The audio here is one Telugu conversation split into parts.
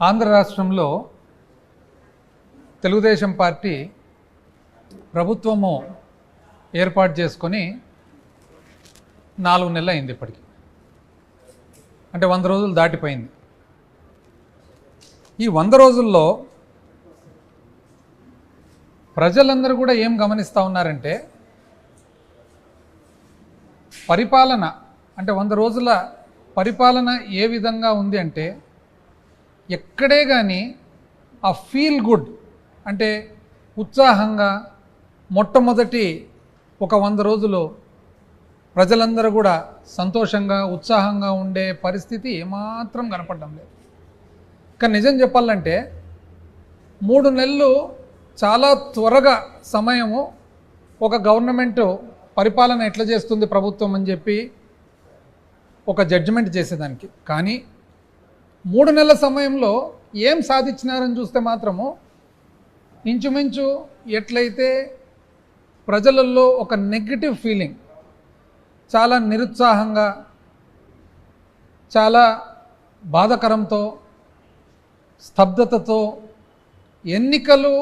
ఆంధ్ర రాష్ట్రంలో తెలుగుదేశం పార్టీ ప్రభుత్వము ఏర్పాటు చేసుకొని 4 నెలలు అయింది. ఇప్పటికి అంటే 100 రోజులు దాటిపోయింది. ఈ 100 రోజుల్లో ప్రజలందరూ కూడా ఏం గమనిస్తూ ఉన్నారంటే, పరిపాలన అంటే 100 రోజుల పరిపాలన ఏ విధంగా ఉంది అంటే, ఎక్కడే కానీ ఆ ఫీల్ గుడ్ అంటే ఉత్సాహంగా మొట్టమొదటి ఒక 100 రోజులు ప్రజలందరూ కూడా సంతోషంగా ఉత్సాహంగా ఉండే పరిస్థితి ఏమాత్రం కనపడడం లేదు. కానీ నిజం చెప్పాలంటే 3 నెలలు చాలా త్వరగా సమయము ఒక గవర్నమెంట్ పరిపాలన ఎట్లా చేస్తుంది ప్రభుత్వం అని చెప్పి ఒక జడ్జిమెంట్ చేసేదానికి. కానీ 3 నెలల సమయంలో ఏం సాధించినారని చూస్తే మాత్రము ఇంచుమించు ఎట్లయితే ప్రజలలో ఒక నెగటివ్ ఫీలింగ్, చాలా నిరుత్సాహంగా, చాలా బాధాకరంతో, స్తబ్దతతో ఎన్నికలు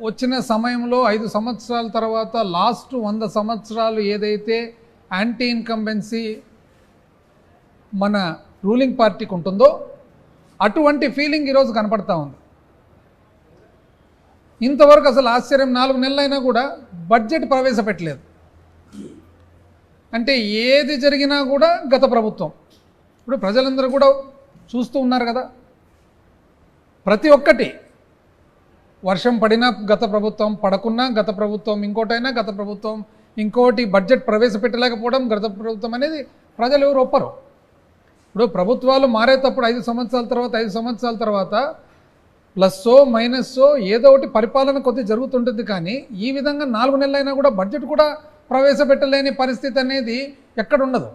వచ్చిన సమయంలో 5 సంవత్సరాల తర్వాత లాస్ట్ 100 సంవత్సరాలు ఏదైతే యాంటీ ఇన్కంబెన్సీ మన రూలింగ్ పార్టీకి ఉంటుందో అటువంటి ఫీలింగ్ ఈరోజు కనపడతా ఉంది. ఇంతవరకు అసలు ఆశ్చర్యం, 4 నెలలైనా కూడా బడ్జెట్ ప్రవేశపెట్టలేదు. అంటే ఏది జరిగినా కూడా గత ప్రభుత్వం. ఇప్పుడు ప్రజలందరూ కూడా చూస్తూ ఉన్నారు కదా, ప్రతి ఒక్కటి వర్షం పడినా గత ప్రభుత్వం, పడకున్నా గత ప్రభుత్వం, ఇంకోటైనా గత ప్రభుత్వం, ఇంకోటి బడ్జెట్ ప్రవేశపెట్టలేకపోవడం గత ప్రభుత్వం అనేది ప్రజలు ఎవరు ఒప్పరు. ఇప్పుడు ప్రభుత్వాలు మారేటప్పుడు 5 సంవత్సరాల తర్వాత ప్లస్సో మైనస్సో ఏదో ఒకటి పరిపాలన కొద్ది జరుగుతుంటుంది. కానీ ఈ విధంగా 4 నెలలైనా కూడా బడ్జెట్ కూడా ప్రవేశపెట్టలేని పరిస్థితి అనేది ఎక్కడ ఉండదు.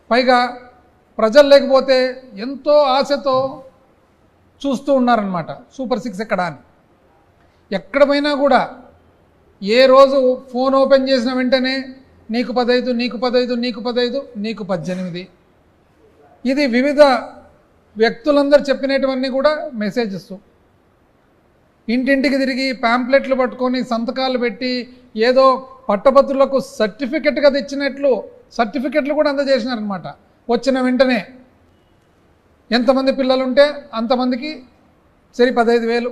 పైగా ప్రజలు లేకపోతే ఎంతో ఆశతో చూస్తూ ఉన్నారనమాట సూపర్ 6 ఎక్కడ అని. ఎక్కడ పోయినా కూడా ఏ రోజు ఫోన్ ఓపెన్ చేసిన వెంటనే నీకు 15, నీకు 15, నీకు 15, నీకు 18. ఇది వివిధ వ్యక్తులందరూ చెప్పినటువన్నీ కూడా మెసేజెస్. ఇంటింటికి తిరిగి ప్యాంప్లెట్లు పట్టుకొని సంతకాలు పెట్టి ఏదో పట్టభద్రులకు సర్టిఫికెట్గా తెచ్చినట్లు సర్టిఫికెట్లు కూడా అందజేసినారనమాట. వచ్చిన వెంటనే ఎంతమంది పిల్లలు ఉంటే అంతమందికి సరి 15,000.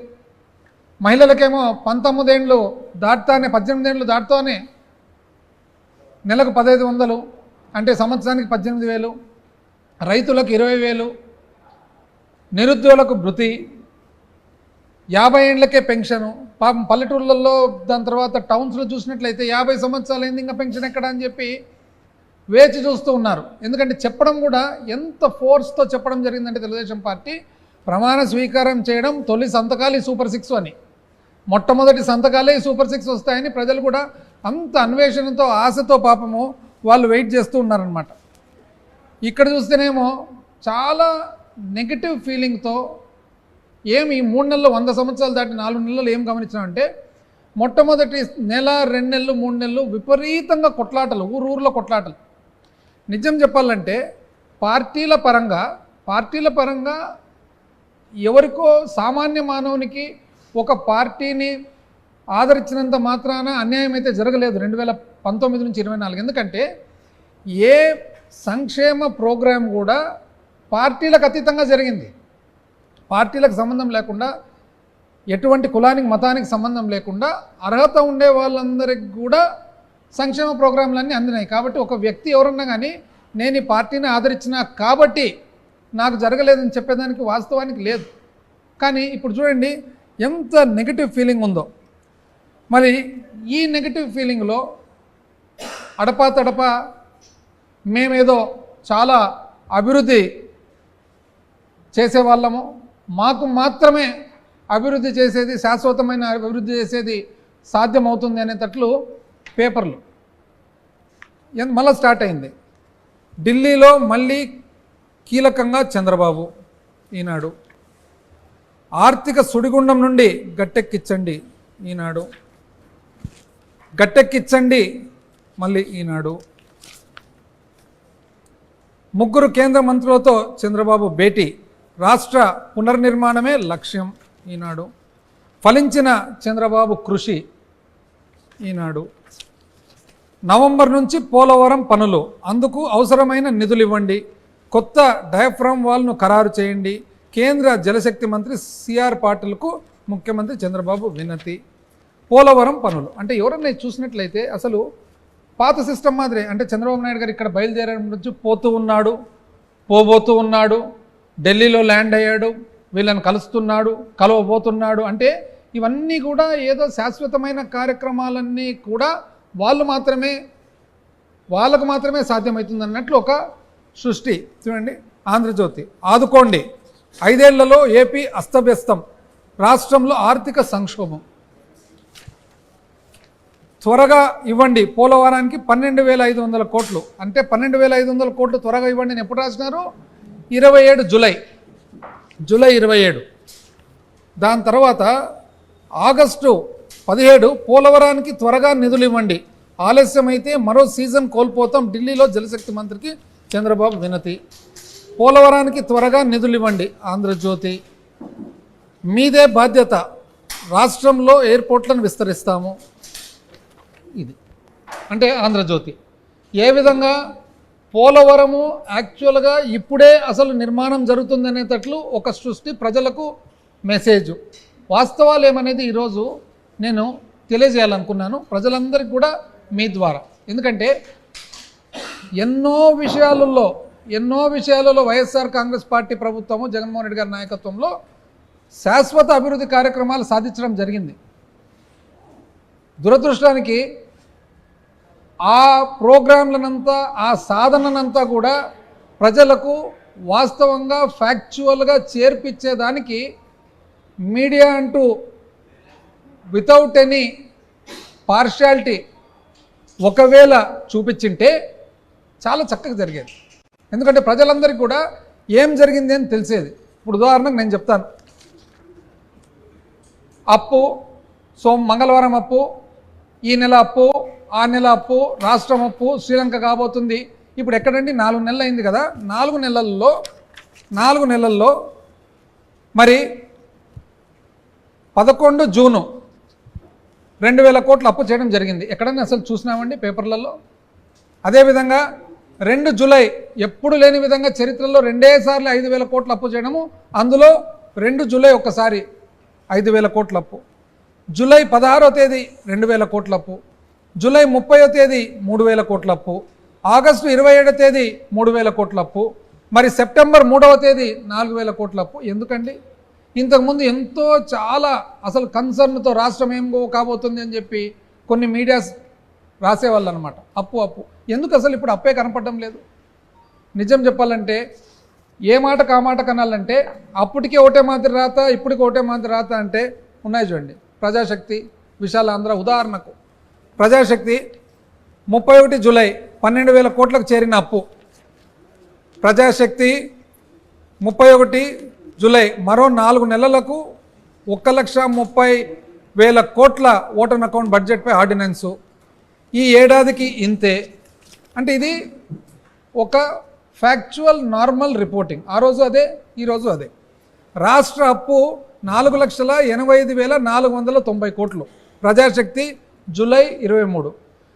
మహిళలకేమో 19 ఏళ్ళు దాటుతానే 18 ఏళ్ళు దాటుతానే నెలకు 1,500 అంటే సంవత్సరానికి 18,000. రైతులకు 20,000, నిరుద్యోగులకు భృతి, 50 ఏళ్ళకే పెన్షను. పాపం పల్లెటూళ్ళల్లో దాని తర్వాత టౌన్స్లో చూసినట్లయితే 50 సంవత్సరాలు అయింది ఇంకా పెన్షన్ ఎక్కడ అని చెప్పి వేచి చూస్తూ ఉన్నారు. ఎందుకంటే చెప్పడం కూడా ఎంత ఫోర్స్తో చెప్పడం జరిగిందంటే తెలుగుదేశం పార్టీ ప్రమాణ స్వీకారం చేయడం తొలి సంతకాలు సూపర్ 6 అని, మొట్టమొదటి సంతకాలే సూపర్ 6 వస్తాయని ప్రజలు కూడా అంత అన్వేషణతో ఆశతో పాపము వాళ్ళు వెయిట్ చేస్తూ ఉన్నారనమాట. ఇక్కడ చూస్తేనేమో చాలా నెగటివ్ ఫీలింగ్తో ఏమి 3 నెలలు 100 సంవత్సరాలు దాటి 4 నెలలు ఏం గమనించామంటే, మొట్టమొదటి నెల 2 నెలలు 3 నెలలు విపరీతంగా కొట్లాటలు, ఊర్లో కొట్లాటలు. నిజం చెప్పాలంటే పార్టీల పరంగా ఎవరికో సామాన్య మానవునికి ఒక పార్టీని ఆదరించినంత మాత్రాన అన్యాయం అయితే జరగలేదు 2019 నుంచి 24. ఎందుకంటే ఏ సంక్షేమ ప్రోగ్రాం కూడా పార్టీలకు అతీతంగా జరిగింది. పార్టీలకు సంబంధం లేకుండా, ఎటువంటి కులానికి మతానికి సంబంధం లేకుండా అర్హత ఉండే వాళ్ళందరికీ కూడా సంక్షేమ ప్రోగ్రాంలన్నీ అందినాయి. కాబట్టి ఒక వ్యక్తి ఎవరన్నా కానీ నేను ఈ పార్టీని ఆదరించినా కాబట్టి నాకు జరగలేదని చెప్పేదానికి వాస్తవానికి లేదు. కానీ ఇప్పుడు చూడండి ఎంత నెగిటివ్ ఫీలింగ్ ఉందో. మరి ఈ నెగిటివ్ ఫీలింగ్లో అడపా మేమేదో చాలా అభివృద్ధి చేసేవాళ్ళము, మాకు మాత్రమే అభివృద్ధి చేసేది, శాశ్వతమైన అభివృద్ధి చేసేది సాధ్యమవుతుంది అనేటట్లు పేపర్లు మళ్ళీ స్టార్ట్ అయింది. ఢిల్లీలో మళ్ళీ కీలకంగా చంద్రబాబు ఈనాడు, ఆర్థిక సుడిగుండం నుండి గట్టెక్కించండి ఈనాడు, గట్టెక్కించండి మళ్ళీ ఈనాడు. 3 కేంద్ర మంత్రులతో చంద్రబాబు భేటీ రాష్ట్ర పునర్నిర్మాణమే లక్ష్యం ఈనాడు. ఫలించిన చంద్రబాబు కృషి ఈనాడు. నవంబర్ నుంచి పోలవరం పనులు, అందుకు అవసరమైన నిధులు ఇవ్వండి, కొత్త డయాఫ్రామ్ వాల్ను ఖరారు చేయండి, కేంద్ర జలశక్తి మంత్రి సిఆర్ పాటిల్కు ముఖ్యమంత్రి చంద్రబాబు వినతి. పోలవరం పనులు అంటే ఎవరన్నా చూసినట్లయితే అసలు పాత సిస్టమ్ మాదిరే. అంటే చంద్రబాబు నాయుడు గారు ఇక్కడ బయలుదేరడం నుంచి పోతూ ఉన్నాడు, పోబోతూ ఉన్నాడు, ఢిల్లీలో ల్యాండ్ అయ్యాడు, వీళ్ళని కలుస్తున్నాడు, కలవబోతున్నాడు. అంటే ఇవన్నీ కూడా ఏదో శాశ్వతమైన కార్యక్రమాలన్నీ కూడా వాళ్ళకు మాత్రమే సాధ్యమవుతుంది అన్నట్లు ఒక సృష్టి. చూడండి, ఆంధ్రజ్యోతి, ఆదుకోండి, 5 ఏళ్లలో ఏపీ అస్తవ్యస్తం, రాష్ట్రంలో ఆర్థిక సంక్షోభం, త్వరగా ఇవ్వండి పోలవరానికి 12,500 కోట్లు. అంటే 12,500 కోట్లు త్వరగా ఇవ్వండి అని ఎప్పుడు రాసినారు? 27 జూలై 27. దాని తర్వాత ఆగస్టు 17 పోలవరానికి త్వరగా నిధులు ఇవ్వండి, ఆలస్యమైతే మరో సీజన్ కోల్పోతాం, ఢిల్లీలో జలశక్తి మంత్రికి చంద్రబాబు వినతి. పోలవరానికి త్వరగా నిధులు ఇవ్వండి. ఆంధ్రజ్యోతి, మీదే బాధ్యత, రాష్ట్రంలో ఎయిర్పోర్ట్లను విస్తరిస్తాము. ఇది అంటే ఆంధ్రజ్యోతి. ఏ విధంగా పోలవరము యాక్చువల్గా ఇప్పుడే అసలు నిర్మాణం జరుగుతుందనేటట్లు ఒక సృష్టి, ప్రజలకు మెసేజ్. వాస్తవాలు ఏమనేది ఈరోజు నేను తెలియజేయాలనుకున్నాను ప్రజలందరికీ కూడా మీ ద్వారా. ఎందుకంటే ఎన్నో విషయాలలో వైఎస్ఆర్ కాంగ్రెస్ పార్టీ ప్రభుత్వము జగన్మోహన్ రెడ్డి గారి నాయకత్వంలో శాశ్వత అభివృద్ధి కార్యక్రమాలు సాధించడం జరిగింది. దురదృష్టానికి ఆ ప్రోగ్రాంలనంతా, ఆ సాధననంతా కూడా ప్రజలకు వాస్తవంగా ఫ్యాక్చువల్గా చేర్పించేదానికి మీడియా అంటూ వితౌట్ ఎనీ పార్షియాలిటీ ఒకవేళ చూపించింటే చాలా చక్కగా జరిగేది. ఎందుకంటే ప్రజలందరికీ కూడా ఏం జరిగింది అని తెలిసేది. ఇప్పుడు ఉదాహరణకు నేను చెప్తాను. అప్పు, మంగళవారం అప్పు, ఈ నెల అప్పు, ఆ నెల అప్పు, రాష్ట్రం అప్పు, శ్రీలంక కాబోతుంది. ఇప్పుడు ఎక్కడండి 4 నెలలు అయింది కదా. 4 నెలల్లో మరి 11 జూను 2,000 కోట్లు అప్పు చేయడం జరిగింది. ఎక్కడన్నా అసలు చూసినామండి పేపర్లలో? అదేవిధంగా 2 జూలై ఎప్పుడు లేని విధంగా చరిత్రలో 2 సార్లు 5,000 కోట్లు అప్పు చేయడము. అందులో 2 జూలై ఒక్కసారి 5,000 కోట్ల అప్పు, జూలై 16వ తేదీ 2,000 కోట్ల అప్పు, జూలై 30వ తేదీ 3,000 కోట్ల అప్పు, ఆగస్టు 27వ తేదీ 3,000 కోట్ల అప్పు, మరి సెప్టెంబర్ 3వ తేదీ 4,000 కోట్ల అప్పు. ఎందుకండి? ఇంతకుముందు ఎంతో చాలా అసలు కన్సర్న్తో రాష్ట్రం ఏం కాబోతుంది అని చెప్పి కొన్ని మీడియాస్ రాసేవాళ్ళు అనమాట. అప్పు ఎందుకు అసలు ఇప్పుడు అప్పే కనపడడం లేదు? నిజం చెప్పాలంటే ఏ మాట కామాట కనాలంటే అప్పటికే ఒకటే మాదిరి రాత, ఇప్పటికి ఒకటే మాదిరి రాత అంటే ఉన్నాయి చూడండి. ప్రజాశక్తి, విశాలాంధ్ర ఉదాహరణకు. ప్రజాశక్తి 31 జూలై 12,000 కోట్లకు చేరిన అప్పు. ప్రజాశక్తి 31 జూలై మరో 4 నెలలకు 1,30,000 కోట్ల ఓటన్ అకౌంట్ బడ్జెట్పై ఆర్డినెన్సు. ఈ ఏడాదికి ఇంతే. అంటే ఇది ఒక ఫ్యాక్చువల్ నార్మల్ రిపోర్టింగ్. ఆ రోజు అదే, ఈరోజు అదే. రాష్ట్ర అప్పు 4,85,490 కోట్లు. ప్రజాశక్తి జూలై 23.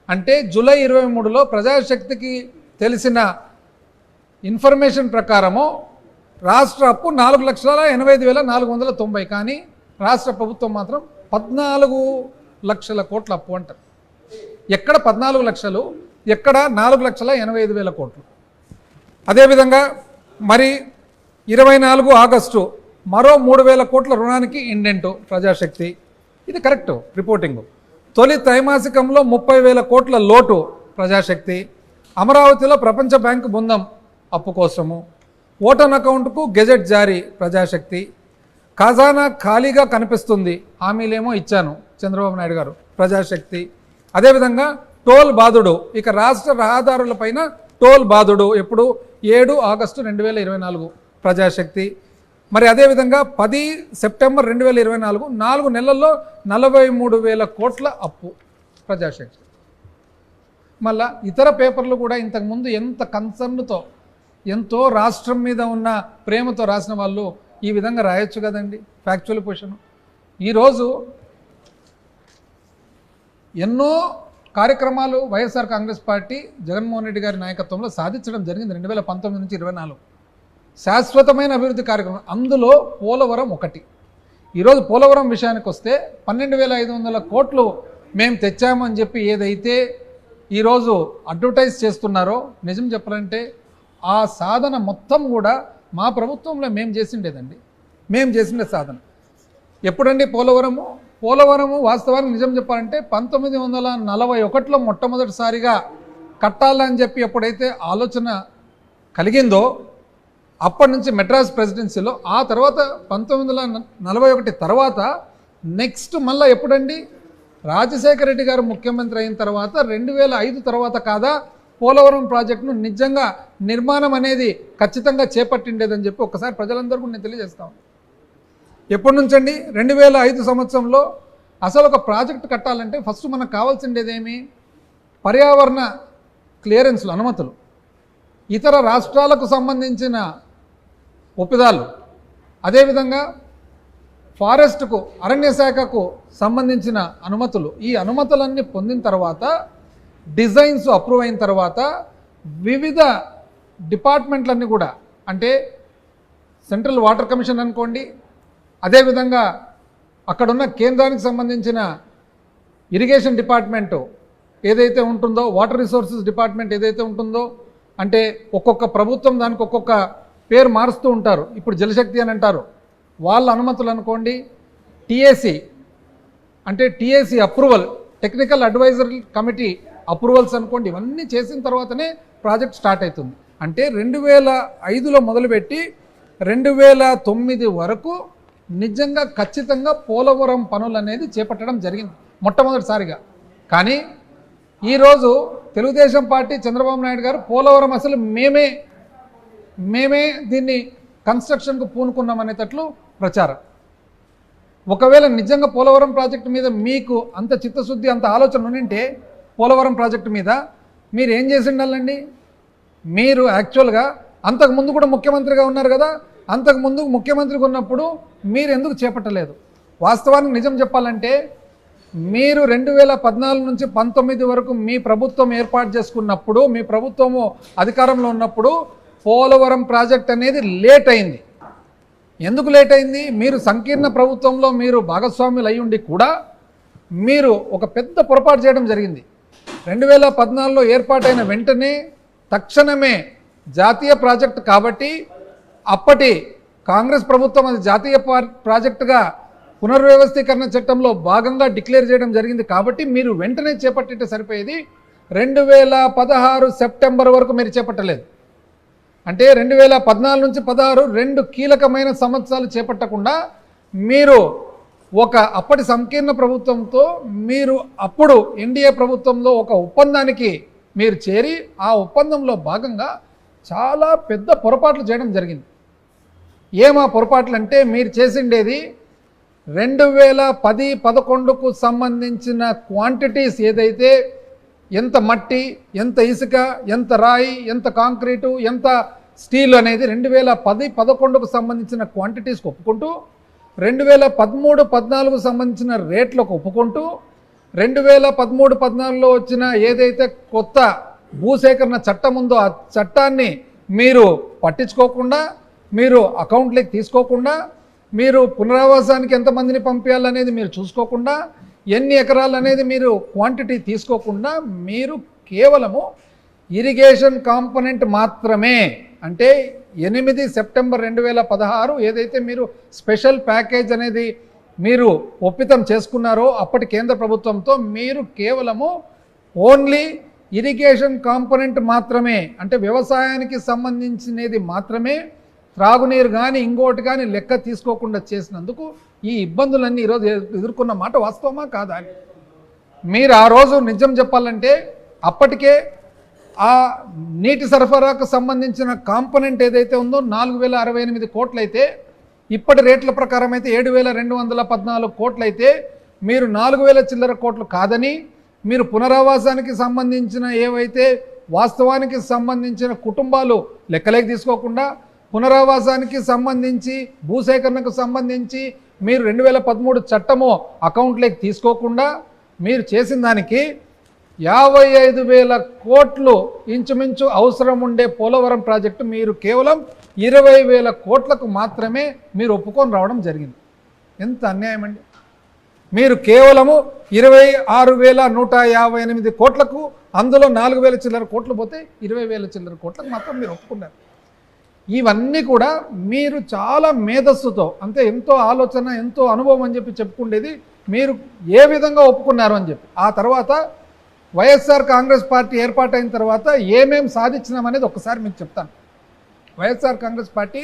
అంటే జూలై 23లో ప్రజాశక్తికి తెలిసిన ఇన్ఫర్మేషన్ ప్రకారము రాష్ట్ర అప్పు 4,85,490. కానీ రాష్ట్ర ప్రభుత్వం మాత్రం 14 లక్షల కోట్ల అప్పు అంటారు. ఎక్కడ 14 లక్షలు, ఎక్కడ 4,85,000 కోట్లు. అదేవిధంగా మరి 24 ఆగస్టు మరో 3,000 కోట్ల రుణానికి ఇండెంటు ప్రజాశక్తి. ఇది కరెక్టు రిపోర్టింగు. తొలి త్రైమాసికంలో 30,000 కోట్ల లోటు ప్రజాశక్తి. అమరావతిలో ప్రపంచ బ్యాంకు బృందం అప్పు కోసము. ఓటన్ అకౌంట్కు గెజెట్ జారీ ప్రజాశక్తి. ఖజానా ఖాళీగా కనిపిస్తుంది, హామీలేమో ఇచ్చాను చంద్రబాబు నాయుడు గారు ప్రజాశక్తి. అదేవిధంగా టోల్ బాధుడు, ఇక రాష్ట్ర రహదారులపైన టోల్ బాధుడు ఎప్పుడు 7 ఆగస్టు 2024 ప్రజాశక్తి. మరి అదేవిధంగా 10 సెప్టెంబర్ 2024 4 నెలల్లో 43,000 కోట్ల అప్పు ప్రజాశక్తి. మళ్ళా ఇతర పేపర్లు కూడా ఇంతకుముందు ఎంత కన్సర్న్తో ఎంతో రాష్ట్రం మీద ఉన్న ప్రేమతో రాసిన వాళ్ళు ఈ విధంగా రాయొచ్చు కదండి ఫ్యాక్చువల్ పొజిషన్. ఈరోజు ఎన్నో కార్యక్రమాలు వైఎస్ఆర్ కాంగ్రెస్ పార్టీ జగన్మోహన్ రెడ్డి గారి నాయకత్వంలో సాధించడం జరిగింది 2019 నుంచి 24 శాశ్వతమైన అభివృద్ధి కార్యక్రమం. అందులో పోలవరం ఒకటి. ఈరోజు పోలవరం విషయానికి వస్తే 12,500 కోట్లు మేము తెచ్చామని చెప్పి ఏదైతే ఈరోజు అడ్వర్టైజ్ చేస్తున్నారో, నిజం చెప్పాలంటే ఆ సాధన మొత్తం కూడా మా ప్రభుత్వంలో మేము చేసిండేదండి. మేము చేసిండే సాధన ఎప్పుడండి? పోలవరము వాస్తవానికి నిజం చెప్పాలంటే 1941లో మొట్టమొదటిసారిగా కట్టాలని చెప్పి ఎప్పుడైతే ఆలోచన కలిగిందో అప్పటి నుంచి మెడ్రాస్ ప్రెసిడెన్సీలో, ఆ తర్వాత 1941 తర్వాత నెక్స్ట్ మళ్ళీ ఎప్పుడండి? రాజశేఖర రెడ్డి గారు ముఖ్యమంత్రి అయిన తర్వాత 2005 తర్వాత కాదా పోలవరం ప్రాజెక్టును నిజంగా నిర్మాణం అనేది ఖచ్చితంగా చేపట్టిండేదని చెప్పి ఒక్కసారి ప్రజలందరికీ నేను తెలియజేస్తాను. ఎప్పటి నుంచండి? 2005 సంవత్సరంలో అసలు ఒక ప్రాజెక్టు కట్టాలంటే ఫస్ట్ మనకు కావాల్సిండేదేమి? పర్యావరణ క్లియరెన్స్లు, అనుమతులు, ఇతర రాష్ట్రాలకు సంబంధించిన ఒప్పిదాలు, అదేవిధంగా ఫారెస్ట్కు, అరణ్య శాఖకు సంబంధించిన అనుమతులు. ఈ అనుమతులన్నీ పొందిన తర్వాత డిజైన్స్ అప్రూవ్ అయిన తర్వాత వివిధ డిపార్ట్మెంట్లన్నీ కూడా, అంటే సెంట్రల్ వాటర్ కమిషన్ అనుకోండి, అదేవిధంగా అక్కడున్న కేంద్రానికి సంబంధించిన ఇరిగేషన్ డిపార్ట్మెంటు ఏదైతే ఉంటుందో, వాటర్ రిసోర్సెస్ డిపార్ట్మెంట్ ఏదైతే ఉంటుందో, అంటే ఒక్కొక్క ప్రభుత్వం దానికి ఒక్కొక్క పేరు మారుస్తూ ఉంటారు. ఇప్పుడు జలశక్తి అని అంటారు, వాళ్ళ అనుమతులు అనుకోండి, టీఏసీ అంటే TAC approval, technical advisory committee approvals అనుకోండి, ఇవన్నీ చేసిన తర్వాతనే ప్రాజెక్ట్ స్టార్ట్ అవుతుంది. అంటే 2005లో మొదలుపెట్టి 2009 వరకు నిజంగా ఖచ్చితంగా పోలవరం పనులు అనేది చేపట్టడం జరిగింది మొట్టమొదటిసారిగా. కానీ ఈరోజు తెలుగుదేశం పార్టీ, చంద్రబాబు నాయుడు గారు పోలవరం అసలు మేమే దీన్ని కన్స్ట్రక్షన్కు పూనుకున్నామనేటట్లు ప్రచారం. ఒకవేళ నిజంగా పోలవరం ప్రాజెక్టు మీద మీకు అంత చిత్తశుద్ధి, అంత ఆలోచన ఉండింటే పోలవరం ప్రాజెక్టు మీద మీరు ఏం చేసి ఉండాలండి? మీరు యాక్చువల్గా అంతకుముందు కూడా ముఖ్యమంత్రిగా ఉన్నారు కదా, అంతకుముందు ముఖ్యమంత్రిగా ఉన్నప్పుడు మీరు ఎందుకు చేపట్టలేదు? వాస్తవానికి నిజం చెప్పాలంటే మీరు 2014 నుంచి 19 వరకు మీ ప్రభుత్వం ఏర్పాటు చేసుకున్నప్పుడు, మీ ప్రభుత్వము అధికారంలో ఉన్నప్పుడు పోలవరం ప్రాజెక్ట్ అనేది లేట్ అయింది. ఎందుకు లేట్ అయింది? మీరు సంకీర్ణ ప్రభుత్వంలో మీరు భాగస్వాములు అయ్యుండి కూడా మీరు ఒక పెద్ద పొరపాటు చేయడం జరిగింది. 2014లో ఏర్పాటైన వెంటనే తక్షణమే జాతీయ ప్రాజెక్టు కాబట్టి అప్పటి కాంగ్రెస్ ప్రభుత్వం అది జాతీయ ప్రాజెక్టుగా పునర్వ్యవస్థీకరణ చట్టంలో భాగంగా డిక్లేర్ చేయడం జరిగింది. కాబట్టి మీరు వెంటనే చేపట్టితే సరిపోయేది. 2016 సెప్టెంబర్ వరకు మీరు చేపట్టలేదు. అంటే 2014 నుంచి 16 2 కీలకమైన సంవత్సరాలు చేపట్టకుండా మీరు ఒక అప్పటి సంకీర్ణ ప్రభుత్వంతో, మీరు అప్పుడు ఎన్డీఏ ప్రభుత్వంలో ఒక ఒప్పందానికి మీరు చేరి ఆ ఒప్పందంలో భాగంగా చాలా పెద్ద పొరపాట్లు చేయడం జరిగింది. ఏమా పొరపాట్లు అంటే, మీరు చేసిండేది 2010-11కు సంబంధించిన క్వాంటిటీస్ ఏదైతే, ఎంత మట్టి, ఎంత ఇసుక, ఎంత రాయి, ఎంత కాంక్రీటు, ఎంత స్టీల్ అనేది 2010-11కు సంబంధించిన క్వాంటిటీస్కి ఒప్పుకుంటూ, 2013-14కు సంబంధించిన రేట్లకు ఒప్పుకుంటూ, 2013-14లో వచ్చిన ఏదైతే కొత్త భూసేకరణ చట్టం ఉందో ఆ చట్టాన్ని మీరు పట్టించుకోకుండా, మీరు అకౌంట్లోకి తీసుకోకుండా, మీరు పునరావాసానికి ఎంతమందిని పంపించాలనేది మీరు చూసుకోకుండా, ఎన్ని ఎకరాలు అనేది మీరు క్వాంటిటీ తీసుకోకుండా, మీరు కేవలము ఇరిగేషన్ కాంపోనెంట్ మాత్రమే, అంటే 8 సెప్టెంబర్ 2016 ఏదైతే మీరు స్పెషల్ ప్యాకేజ్ అనేది మీరు ఒప్పితం చేసుకున్నారో అప్పటి కేంద్ర ప్రభుత్వంతో, మీరు కేవలము ఓన్లీ ఇరిగేషన్ కాంపోనెంట్ మాత్రమే, అంటే వ్యవసాయానికి సంబంధించినది మాత్రమే, త్రాగునీరు కానీ ఇంకోటి కానీ లెక్క తీసుకోకుండా చేసినందుకు ఈ ఇబ్బందులన్నీ ఈరోజు ఎదుర్కొన్న మాట వాస్తవమా కాదా? మీరు ఆ రోజు నిజం చెప్పాలంటే అప్పటికే ఆ నీటి సరఫరాకు సంబంధించిన కాంపోనెంట్ ఏదైతే ఉందో 4068 కోట్లయితే, ఇప్పటి రేట్ల ప్రకారం అయితే 7214 కోట్లయితే, మీరు 4000 చిల్లర కోట్లు కాదని, మీరు పునరావాసానికి సంబంధించిన ఏవైతే వాస్తవానికి సంబంధించిన కుటుంబాలు లెక్కలేకి తీసుకోకుండా పునరావాసానికి సంబంధించి భూసేకరణకు సంబంధించి మీరు 2013 చట్టము అకౌంట్లోకి తీసుకోకుండా మీరు చేసిన దానికి 55,000 కోట్లు ఇంచుమించు అవసరం ఉండే పోలవరం ప్రాజెక్టు మీరు కేవలం 20,000 కోట్లకు మాత్రమే మీరు ఒప్పుకొని రావడం జరిగింది. ఎంత అన్యాయం అండి. మీరు కేవలము 26,158 కోట్లకు, అందులో 4,000 చిల్లర కోట్లు పోతే 20,000 చిల్లర కోట్లకు మాత్రం మీరు ఒప్పుకున్నారు. ఇవన్నీ కూడా మీరు చాలా మేధస్సుతో, అంటే ఎంతో ఆలోచన, ఎంతో అనుభవం అని చెప్పి చెప్పుకునేది మీరు ఏ విధంగా ఒప్పుకున్నారు అని చెప్పి. ఆ తర్వాత వైఎస్ఆర్ కాంగ్రెస్ పార్టీ ఏర్పాటైన తర్వాత ఏమేం సాధించినామనేది ఒక్కసారి మీకు చెప్తాను. వైఎస్ఆర్ కాంగ్రెస్ పార్టీ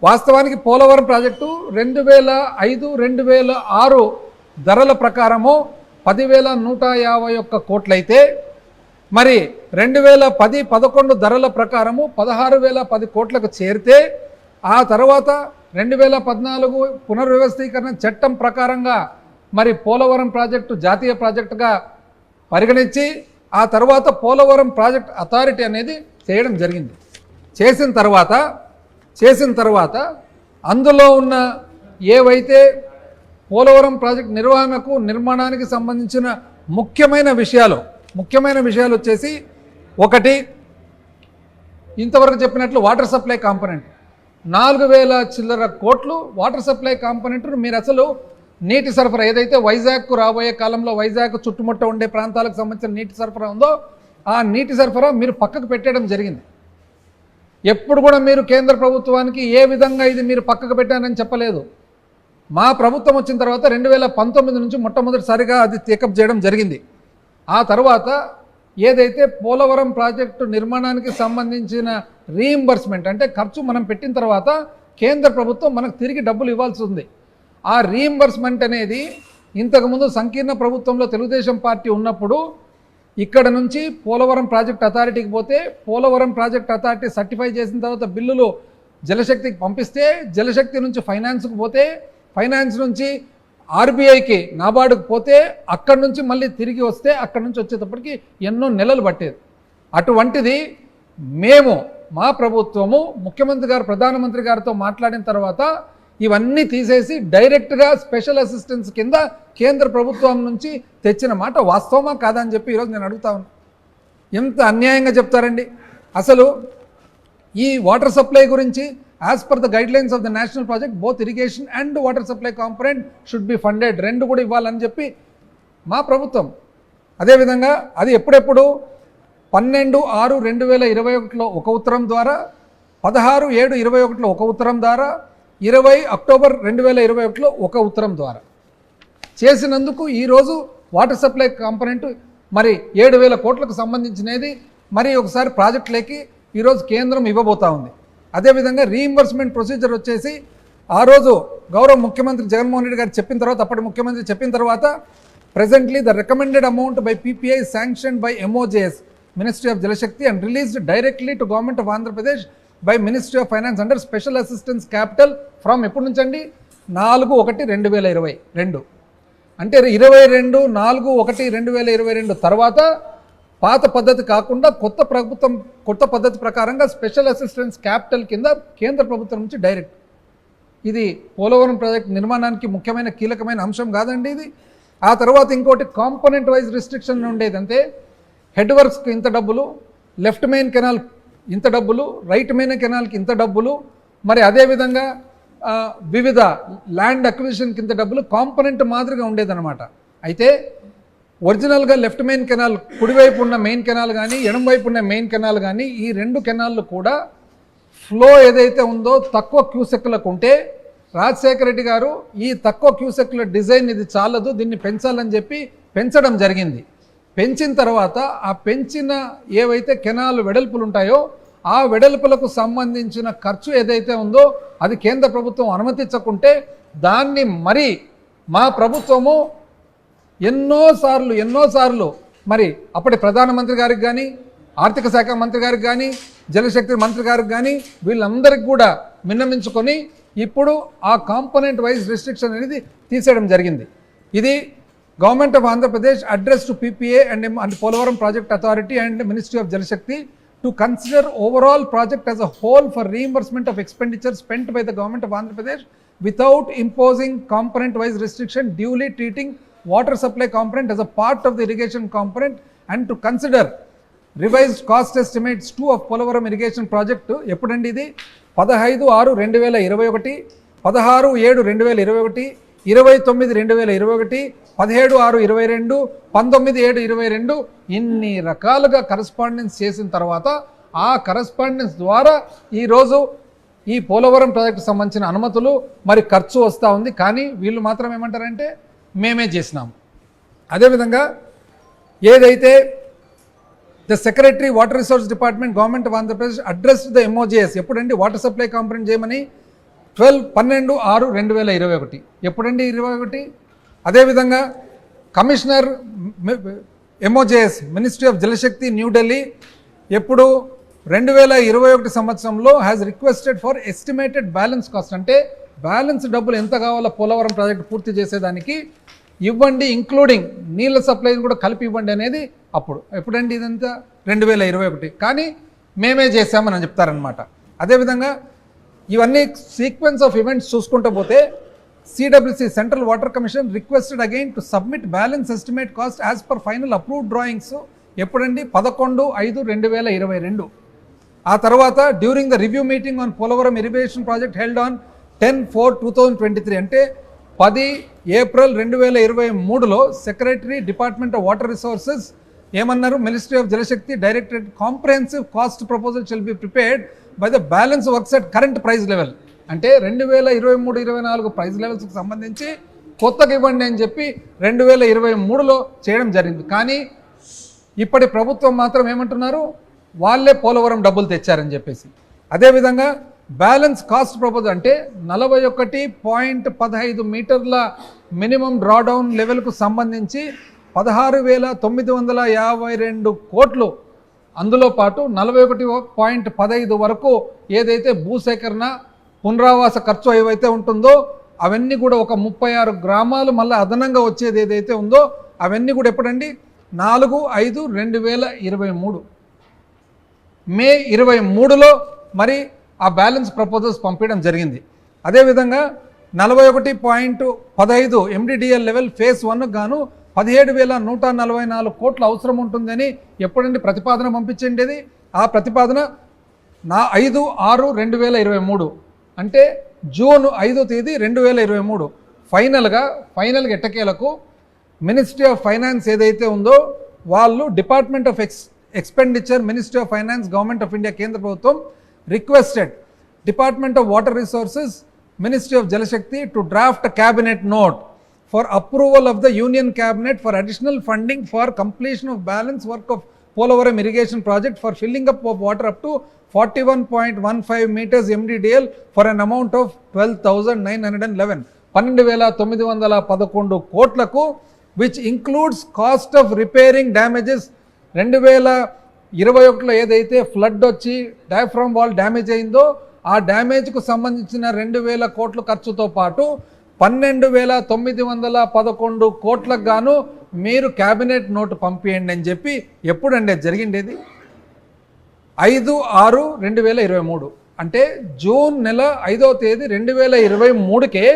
వాస్తవానికి పోలవరం ప్రాజెక్టు 2005-2006 ధరల ప్రకారము 10,151 కోట్లయితే, మరి 2010-11 ధరల ప్రకారము 16,010 కోట్లకు చేరితే, ఆ తర్వాత 2014 పునర్వ్యవస్థీకరణ చట్టం ప్రకారంగా మరి పోలవరం ప్రాజెక్టు జాతీయ ప్రాజెక్టుగా పరిగణించి ఆ తర్వాత పోలవరం ప్రాజెక్ట్ అథారిటీ అనేది చేయడం జరిగింది. చేసిన తర్వాత అందులో ఉన్న ఏవైతే పోలవరం ప్రాజెక్ట్ నిర్వహణకు నిర్మాణానికి సంబంధించిన ముఖ్యమైన విషయాలు వచ్చేసి, ఒకటి ఇంతవరకు చెప్పినట్లు వాటర్ సప్లై కాంపోనెంట్ 4,000 చిల్లర కోట్లు వాటర్ సప్లై కాంపోనెంట్ను మీరు అసలు నీటి సరఫరా ఏదైతే వైజాగ్కు రాబోయే కాలంలో వైజాగ్ చుట్టుముట్ట ఉండే ప్రాంతాలకు సంబంధించిన నీటి సరఫరా ఉందో ఆ నీటి సరఫరా మీరు పక్కకు పెట్టడం జరిగింది. ఎప్పుడు కూడా మీరు కేంద్ర ప్రభుత్వానికి ఏ విధంగా ఇది మీరు పక్కకు పెట్టానని చెప్పలేదు. మా ప్రభుత్వం వచ్చిన తర్వాత 2019 నుంచి మొట్టమొదటిసారిగా అది టేకప్ చేయడం జరిగింది. ఆ తర్వాత ఏదైతే పోలవరం ప్రాజెక్టు నిర్మాణానికి సంబంధించిన రీయింబర్స్మెంట్, అంటే ఖర్చు మనం పెట్టిన తర్వాత కేంద్ర ప్రభుత్వం మనకు తిరిగి డబ్బులు ఇవ్వాల్సి ఉంది. ఆ రీయింబర్స్మెంట్ అనేది ఇంతకుముందు సంకీర్ణ ప్రభుత్వంలో తెలుగుదేశం పార్టీ ఉన్నప్పుడు ఇక్కడ నుంచి పోలవరం ప్రాజెక్ట్ అథారిటీకి పోతే, పోలవరం ప్రాజెక్ట్ అథారిటీ సర్టిఫై చేసిన తర్వాత బిల్లులు జలశక్తికి పంపిస్తే, జలశక్తి నుంచి ఫైనాన్స్కి పోతే, ఫైనాన్స్ నుంచి ఆర్బీఐకి నాబార్డుకు పోతే, అక్కడి నుంచి మళ్ళీ తిరిగి వస్తే, అక్కడి నుంచి వచ్చేటప్పటికి ఎన్నో నెలలు పట్టేది. అటువంటిది మేము మా ప్రభుత్వము ముఖ్యమంత్రి గారు ప్రధానమంత్రి గారితో మాట్లాడిన తర్వాత ఇవన్నీ తీసేసి డైరెక్ట్గా స్పెషల్ అసిస్టెన్స్ కింద కేంద్ర ప్రభుత్వం నుంచి తెచ్చిన మాట వాస్తవమా కాదా అని చెప్పి ఈరోజు నేను అడుగుతా ఉన్నాను. ఎంత అన్యాయంగా చెప్తారండి. అసలు ఈ వాటర్ సప్లై గురించి as per the guidelines of the national project both irrigation and water supply component should be funded, రెండు కూడా ఇవ్వాలని చెప్పి మా ప్రభుత్వం. అదేవిధంగా అది ఎప్పుడెప్పుడు 12/6/2021లో ఒక ఉత్తరం ద్వారా, 16/7/21లో ఒక ఉత్తరం ద్వారా, 20 అక్టోబర్ 2021లో ఒక ఉత్తరం ద్వారా చేసినందుకు ఈరోజు వాటర్ సప్లై కాంపోనెంట్ మరి 7,000 కోట్లకు సంబంధించినది మరి ఒకసారి ప్రాజెక్టులకి ఈరోజు కేంద్రం ఇవ్వబోతా ఉంది. అదేవిధంగా రీయింబర్స్మెంట్ ప్రొసీజర్ వచ్చేసి ఆ రోజు గౌరవ ముఖ్యమంత్రి జగన్మోహన్ రెడ్డి గారు చెప్పిన తర్వాత, అప్పటి ముఖ్యమంత్రి చెప్పిన తర్వాత, presently the recommended amount by PPI sanction by MOJS ministry of Jal Shakti and released directly to government of Andhra Pradesh by ministry of finance under special assistance capital from ఎప్పటి నుంచి అండి 4/1/2022 అంటే 22/4/1/2022 తర్వాత పాత పద్ధతి కాకుండా కొత్త పద్ధతి ప్రకారంగా స్పెషల్ అసిస్టెన్స్ క్యాపిటల్ కింద కేంద్ర ప్రభుత్వం నుంచి డైరెక్ట్. ఇది పోలవరం ప్రాజెక్ట్ నిర్మాణానికి ముఖ్యమైన కీలకమైన అంశం కాదండి ఇది. ఆ తర్వాత ఇంకోటి కాంపోనెంట్ వైజ్ రిస్ట్రిక్షన్ ఉండేది. అంటే హెడ్ వర్క్స్కి ఇంత డబ్బులు, లెఫ్ట్ మెయిన్ కెనాల్ ఇంత డబ్బులు, రైట్ మెయిన్ కెనాల్కి ఇంత డబ్బులు, మరి అదేవిధంగా వివిధ ల్యాండ్ అక్విజిషన్కి ఇంత డబ్బులు కాంపోనెంట్ మాదిరిగా ఉండేదన్నమాట. అయితే ఒరిజినల్గా లెఫ్ట్ మెయిన్ కెనాల్ కుడివైపు ఉన్న మెయిన్ కెనాల్ కానీ ఎడమవైపు ఉన్న మెయిన్ కెనాల్ కానీ ఈ రెండు కెనాళ్ళు కూడా ఫ్లో ఏదైతే ఉందో తక్కువ క్యూసెక్లకు ఉంటే రాజశేఖర రెడ్డి గారు ఈ తక్కువ క్యూసెక్ల డిజైన్ ఇది చాలదు, దీన్ని పెంచాలని చెప్పి పెంచడం జరిగింది. పెంచిన తర్వాత ఆ పెంచిన ఏవైతే కెనాల్ వెడల్పులు ఉంటాయో ఆ వెడల్పులకు సంబంధించిన ఖర్చు ఏదైతే ఉందో అది కేంద్ర ప్రభుత్వం అనుమతించకుంటే దాన్ని మరి మా ప్రభుత్వము ఎన్నోసార్లు మరి అప్పటి ప్రధానమంత్రి గారికి కానీ, ఆర్థిక శాఖ మంత్రి గారికి కానీ, జలశక్తి మంత్రి గారికి కానీ వీళ్ళందరికీ కూడా విన్నవించుకొని ఇప్పుడు ఆ కాంపోనెంట్ వైజ్ రిస్ట్రిక్షన్ అనేది తీసేయడం జరిగింది. ఇది Government of Andhra Pradesh addressed to PPA and Polavaram Project Authority and Ministry of Jal Shakti to consider overall project as a whole for reimbursement of expenditure spent by the Government of Andhra Pradesh without imposing component-wise restriction, duly treating water supply component as a part of the irrigation component, and to consider revised cost estimates 2 of Polavaram irrigation project. ఎప్పుడండి ఇది 15/6/2021, 16/7/2021, 29/2021, 17/6/22, 19/7/22 ఇన్ని రకాలుగా కరస్పాండెన్స్ చేసిన తర్వాత ఆ కరస్పాండెన్స్ ద్వారా ఈరోజు ఈ పోలవరం ప్రాజెక్టు సంబంధించిన అనుమతులు మరి ఖర్చు వస్తూ ఉంది. కానీ వీళ్ళు మాత్రం ఏమంటారంటే మేమే చేసినాము. అదేవిధంగా ఏదైతే the secretary water resource department government of Andhra Pradesh address the MOJS ఎప్పుడండి వాటర్ సప్లై కాంపొనెంట్ చేయమని 12/12/6/2021 ఎప్పుడండి 21. అదేవిధంగా commissioner MOJS ministry of Jal Shakti New Delhi ఎప్పుడు 2021 సంవత్సరంలో has requested for estimated balance cost, అంటే బ్యాలెన్స్ డబ్బులు ఎంత కావాలో పోలవరం ప్రాజెక్టు పూర్తి చేసేదానికి ఇవ్వండి, ఇంక్లూడింగ్ నీళ్ళ సప్లైని కూడా కలిపి ఇవ్వండి అనేది అప్పుడు ఎప్పుడండి ఇదంతా 2021. కానీ మేమే చేసామని చెప్తారనమాట. అదేవిధంగా ఇవన్నీ సీక్వెన్స్ ఆఫ్ ఈవెంట్స్ చూసుకుంటూ పోతే CWC Central Water Commission requested again to submit balance estimate cost as per final approved drawings ఎప్పుడండి 11/5/2022. ఆ తర్వాత during the review meeting on Polavaram irrigation project held on 10/4/2023 అంటే 10 ఏప్రిల్ 2023లో secretary department of water resources ఏమన్నారు, ministry of Jal Shakti directed comprehensive cost proposal shall be prepared by the balance works at current price level, అంటే 2023-24 ప్రైస్ లెవెల్స్కి సంబంధించి కొత్తగా ఇవ్వండి అని చెప్పి 2023లో చేయడం జరిగింది. కానీ ఇప్పటి ప్రభుత్వం మాత్రం ఏమంటున్నారు, వాళ్ళే పోలవరం డబ్బులు తెచ్చారని చెప్పేసి. అదేవిధంగా బ్యాలెన్స్ కాస్ట్ ప్రపోజల్ అంటే 41.15 మీటర్ల మినిమం డ్రాడౌన్ లెవెల్కు సంబంధించి 16,952 కోట్లు, అందులో పాటు 41.15 వరకు ఏదైతే భూసేకరణ పునరావాస ఖర్చు ఏవైతే ఉంటుందో అవన్నీ కూడా ఒక 36 గ్రామాలు మళ్ళీ అదనంగా వచ్చేది ఏదైతే ఉందో అవన్నీ కూడా ఎప్పుడండి 4/5/2023 మే 23లో మరి ఆ బ్యాలెన్స్ ప్రపోజల్స్ పంపించడం జరిగింది. అదేవిధంగా 41.15 MDDL లెవెల్ ఫేజ్ 1 గాను 17,144 కోట్లు అవసరం ఉంటుందని ఎప్పుడండి ప్రతిపాదన పంపించేది. ఆ ప్రతిపాదన 5/6/2023 అంటే జూన్ 5వ తేదీ 2023 ఫైనల్గా ఎట్టకేలకు మినిస్ట్రీ ఆఫ్ ఫైనాన్స్ ఏదైతే ఉందో వాళ్ళు department of expenditure ministry of finance government of India కేంద్ర ప్రభుత్వం requested department of water resources ministry of Jal Shakti to draft cabinet note for approval of the Union Cabinet for additional funding for completion of balance work of Polavaram irrigation project for filling up of water up to 41.15 meters MDDL for an amount of 12,911 12,911 కోట్లకు which includes cost of repairing damages 2021లో ఏదైతే ఫ్లడ్ వచ్చి డయాఫ్రామ్ వాల్ డ్యామేజ్ అయిందో ఆ డ్యామేజ్కు సంబంధించిన 2,000 కోట్ల ఖర్చుతో పాటు 12,911 కోట్లకు గాను మీరు క్యాబినెట్ నోటు పంపియండి అని చెప్పి ఎప్పుడండి జరిగిండేది 5/6/2023 అంటే జూన్ నెల 5వ తేదీ 2023కే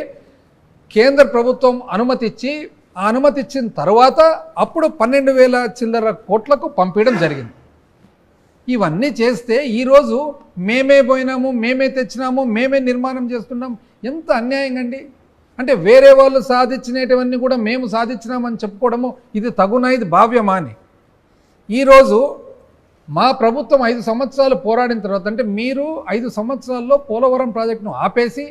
కేంద్ర ప్రభుత్వం అనుమతి ఇచ్చి ఆ అనుమతి ఇచ్చిన తర్వాత అప్పుడు 12,000 చిల్లర కోట్లకు పంపించడం జరిగింది. ఇవన్నీ చేస్తే ఈరోజు మేమే పోయినాము, మేమే తెచ్చినాము, మేమే నిర్మాణం చేస్తున్నాం, ఎంత అన్యాయం అండి. అంటే వేరే వాళ్ళు సాధించినటువన్నీ కూడా మేము సాధించినామని చెప్పుకోవడము ఇది తగునా, ఇది భావ్యమా అని. ఈరోజు మా ప్రభుత్వం 5 సంవత్సరాలు పోరాడిన తర్వాత అంటే మీరు 5 సంవత్సరాల్లో పోలవరం ప్రాజెక్టును ఆపేసి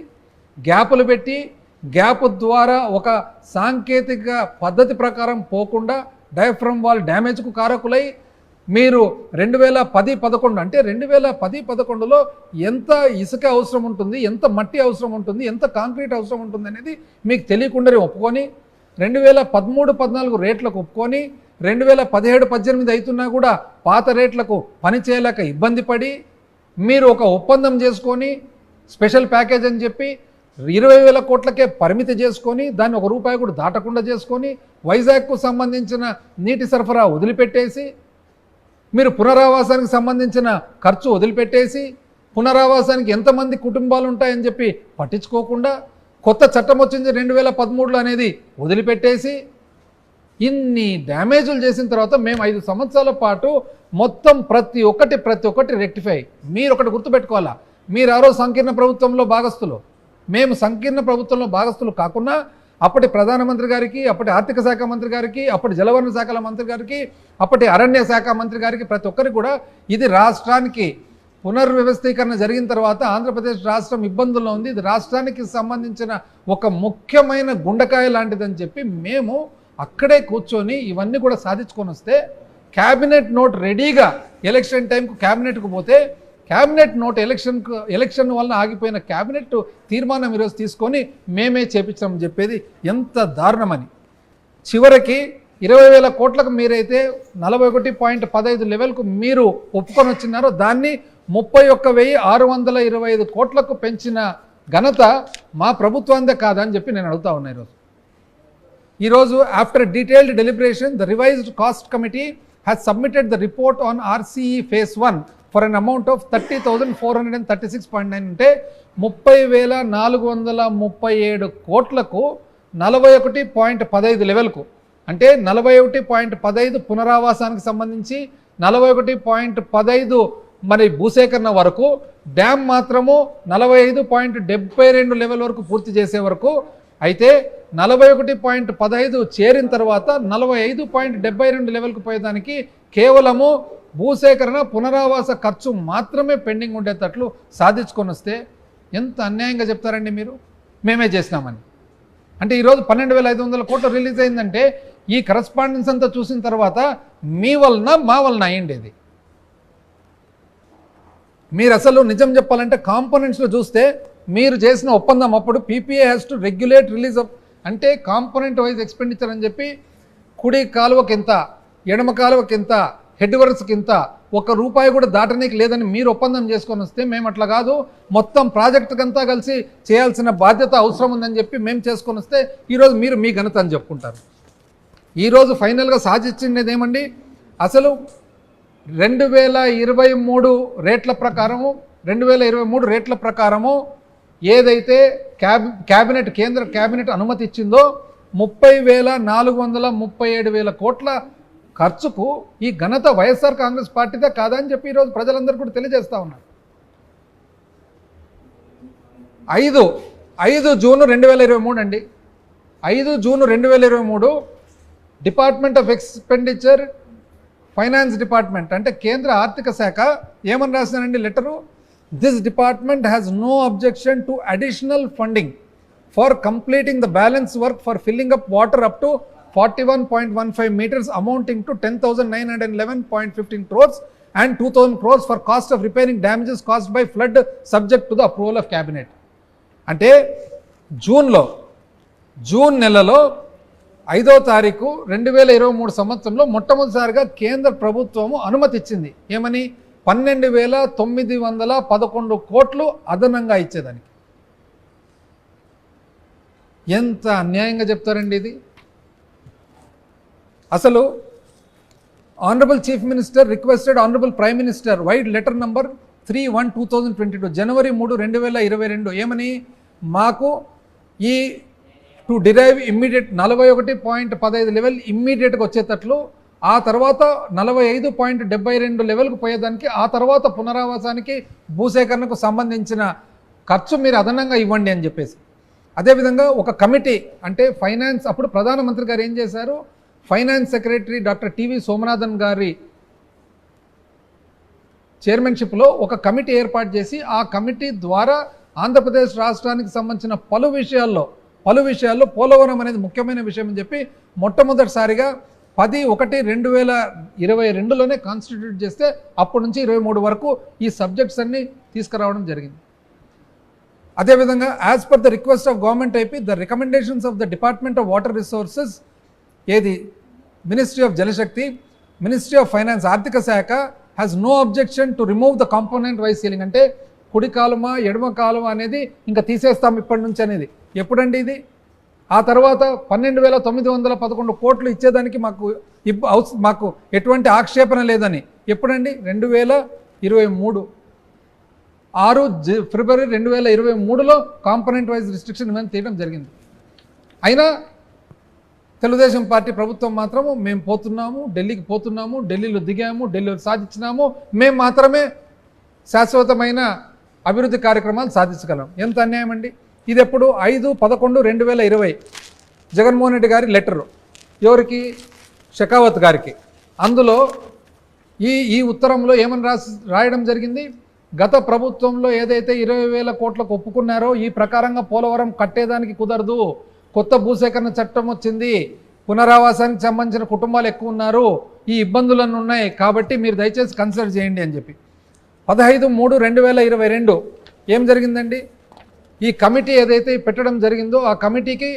గ్యాపులు పెట్టి గ్యాప్ ద్వారా ఒక సాంకేతిక పద్ధతి ప్రకారం పోకుండా డయాఫ్రమ్ వాల్ డ్యామేజ్కు కారకులై మీరు 2010-11 అంటే 2010-11లో ఎంత ఇసుక అవసరం ఉంటుంది, ఎంత మట్టి అవసరం ఉంటుంది, ఎంత కాంక్రీట్ అవసరం ఉంటుంది అనేది మీకు తెలియకుండానే ఒప్పుకొని 2013-14 రేట్లకు ఒప్పుకొని 2017-18 అవుతున్నా కూడా పాత రేట్లకు పని చేయలేక ఇబ్బంది పడి మీరు ఒక ఒప్పందం చేసుకొని స్పెషల్ ప్యాకేజ్ అని చెప్పి 20,000 కోట్లకే పరిమితి చేసుకొని దాన్ని ₹1 కూడా దాటకుండా చేసుకొని వైజాగ్కు సంబంధించిన నీటి సరఫరా వదిలిపెట్టేసి మీరు పునరావాసానికి సంబంధించిన ఖర్చు వదిలిపెట్టేసి పునరావాసానికి ఎంతమంది కుటుంబాలు ఉంటాయని చెప్పి పట్టించుకోకుండా కొత్త చట్టం వచ్చింది 2013లో అనేది వదిలిపెట్టేసి ఇన్ని డ్యామేజులు చేసిన తర్వాత మేము 5 సంవత్సరాల పాటు మొత్తం ప్రతి ఒక్కటి రెక్టిఫై. మీరు ఒకటి గుర్తుపెట్టుకోవాలా, మీరు ఆ రోజు సంకీర్ణ ప్రభుత్వంలో భాగస్తులు, మేము సంకీర్ణ ప్రభుత్వంలో భాగస్తులు కాకుండా అప్పటి ప్రధానమంత్రి గారికి, అప్పటి ఆర్థిక శాఖ మంత్రి గారికి, అప్పటి జలవనరుల శాఖల మంత్రి గారికి, అప్పటి అరణ్య శాఖ మంత్రి గారికి ప్రతి ఒక్కరికి కూడా ఇది రాష్ట్రానికి పునర్వ్యవస్థీకరణ జరిగిన తర్వాత ఆంధ్రప్రదేశ్ రాష్ట్రం ఇబ్బందుల్లో ఉంది, ఇది రాష్ట్రానికి సంబంధించిన ఒక ముఖ్యమైన గుండెకాయ లాంటిదని చెప్పి మేము అక్కడే కూర్చొని ఇవన్నీ కూడా సాధించుకొని వస్తే క్యాబినెట్ నోట్ రెడీగా ఎలక్షన్ టైంకు క్యాబినెట్కు పోతే క్యాబినెట్ నోట్ ఎలక్షన్ వల్ల ఆగిపోయిన క్యాబినెట్ తీర్మానం ఈరోజు తీసుకొని మేమే చేపించామని చెప్పేది ఎంత దారుణమని. చివరికి 20,000 కోట్లకు మీరైతే 41.15 లెవెల్కు మీరు ఒప్పుకొని వచ్చినారో దాన్ని 31,625 కోట్లకు పెంచిన ఘనత మా ప్రభుత్వాందే కాదని చెప్పి నేను అడుగుతా ఉన్నా. ఈరోజు after detailed deliberation the revised cost committee has submitted the report on RCE phase 1 for an amount of 30,436.9 అంటే 30,437 కోట్లకు 41.15 లెవెల్కు అంటే 41.15 పునరావాసానికి సంబంధించి 41.15 మరి భూసేకరణ వరకు, డ్యామ్ మాత్రము 45.72 లెవెల్ వరకు పూర్తి చేసే వరకు. అయితే 41.15 చేరిన తర్వాత 45.72 లెవెల్కు పోయేదానికి కేవలము భూసేకరణ పునరావాస ఖర్చు మాత్రమే పెండింగ్ ఉండేటట్లు సాధించుకొని వస్తే ఎంత అన్యాయంగా చెప్తారండి మీరు, మేమే చేసినామని. అంటే ఈరోజు 12,500 కోట్లు రిలీజ్ అయిందంటే ఈ కరస్పాండెన్స్ అంతా చూసిన తర్వాత మీ వలన మా వలన అయ్యిండేది. మీరు అసలు నిజం చెప్పాలంటే కాంపోనెంట్స్లో చూస్తే మీరు చేసిన ఒప్పందం అప్పుడు PPA has to regulate release of అంటే కాంపోనెంట్ వైజ్ ఎక్స్పెండిచర్ అని చెప్పి కుడి కాలువకి ఎంత, ఎడమ కాలువకి ఎంత, హెడ్ వర్క్స్కి ఇంత, ₹1 కూడా దాటనీకి లేదని మీరు ఒప్పందం చేసుకొని వస్తే మేము అట్లా కాదు మొత్తం ప్రాజెక్టుకంతా కలిసి చేయాల్సిన బాధ్యత అవసరం ఉందని చెప్పి మేము చేసుకొని వస్తే ఈరోజు మీరు మీ ఘనత అని చెప్పుకుంటారు. ఈరోజు ఫైనల్గా సాధించింది ఏమండి, అసలు 2023 రేట్ల ప్రకారము 2023 రేట్ల ప్రకారము ఏదైతే కేంద్ర క్యాబినెట్ అనుమతి ఇచ్చిందో 30,437 కోట్ల ఖర్చుకు ఈ ఘనత వైఎస్ఆర్ కాంగ్రెస్ పార్టీదే కాదా అని చెప్పి ఈరోజు ప్రజలందరూ కూడా తెలియజేస్తూ ఉన్నారు. 5 జూన్ 2023 అండి, 5 June 2023 department of expenditure finance department అంటే కేంద్ర ఆర్థిక శాఖ ఏమని రాసినారండి letter, this department has no objection to additional funding for completing the balance work for filling up water up to 41.15 meters amounting to 10,911.15 crores and 2,000 crores for cost of repairing damages caused by flood subject to the approval of cabinet. అంటే జూన్ నెలలో 5వ తారీఖు 2023 సంవత్సరంలో మొట్టమొదటిసారిగా కేంద్ర ప్రభుత్వము అనుమతి ఇచ్చింది. ఏమని, 12,911 కోట్లు అదనంగా ఇచ్చేదానికి. ఎంత అన్యాయంగా చెప్తారండి ఇది. అసలు honourable chief minister requested honourable prime minister wide letter number 3/1/2022 జనవరి 3, 2022 ఏమని, మాకు ఈ టు డిరైవ్ ఇమ్మీడియట్ 41.15 లెవెల్ ఇమ్మీడియట్గా వచ్చేటట్లు, ఆ తర్వాత 45.72 లెవెల్కు పోయేదానికి, ఆ తర్వాత పునరావాసానికి భూసేకరణకు సంబంధించిన ఖర్చు మీరు అదనంగా ఇవ్వండి అని చెప్పేసి. అదేవిధంగా ఒక కమిటీ అంటే ఫైనాన్స్, అప్పుడు ప్రధానమంత్రి గారు ఏం చేశారు, finance secretary doctor TV Somanathan గారి చైర్మన్షిప్లో ఒక కమిటీ ఏర్పాటు చేసి ఆ కమిటీ ద్వారా ఆంధ్రప్రదేశ్ రాష్ట్రానికి సంబంధించిన పలు విషయాల్లో పోలవరం అనేది ముఖ్యమైన విషయం అని చెప్పి మొట్టమొదటిసారిగా 10/1/2022లోనే కాన్స్టిట్యూట్ చేస్తే అప్పటి నుంచి 23 వరకు ఈ సబ్జెక్ట్స్ అన్ని తీసుకురావడం జరిగింది. అదేవిధంగా as per the request of government IP the recommendations of the department of water resources ఏది ministry of Jal Shakti, ministry of finance ఆర్థిక శాఖ has no objection to remove the component wise ceiling అంటే కుడి కాలుమా ఎడమ కాలుమా అనేది ఇంకా తీసేస్తాం ఇప్పటి నుంచి అనేది ఎప్పుడండి ఇది? ఆ తర్వాత 12,911 కోట్లు ఇచ్చేదానికి మాకు ఎటువంటి ఆక్షేపణ లేదని ఎప్పుడండి? 2023 ఫిబ్రవరి 2023లో కాంపనెంట్ వైజ్ రిస్ట్రిక్షన్ ఇవన్నీ తీయడం జరిగింది. అయినా తెలుగుదేశం పార్టీ ప్రభుత్వం మాత్రము మేము పోతున్నాము, ఢిల్లీకి పోతున్నాము, ఢిల్లీలో దిగాము, ఢిల్లీలో సాధించినాము, మేము మాత్రమే శాశ్వతమైన అభివృద్ధి కార్యక్రమాలు సాధించగలం. ఎంత అన్యాయం అండి ఇది! ఎప్పుడు? 5/11/2020 జగన్మోహన్ రెడ్డి గారి లెటరు ఎవరికి? షెకావత్ గారికి. అందులో ఈ ఉత్తరంలో ఏమని రాయడం జరిగింది? గత ప్రభుత్వంలో ఏదైతే 20,000 కోట్లకు ఒప్పుకున్నారో ఈ ప్రకారంగా పోలవరం కట్టేదానికి కుదరదు, కొత్త భూసేకరణ చట్టం వచ్చింది, పునరావాసానికి సంబంధించిన కుటుంబాలు ఎక్కువ ఉన్నారు, ఈ ఇబ్బందులన్నీ ఉన్నాయి, కాబట్టి మీరు దయచేసి కన్సిడర్ చేయండి అని చెప్పి 15/3/2022 ఏం జరిగిందండి? ఈ కమిటీ ఏదైతే పెట్టడం జరిగిందో ఆ కమిటీకి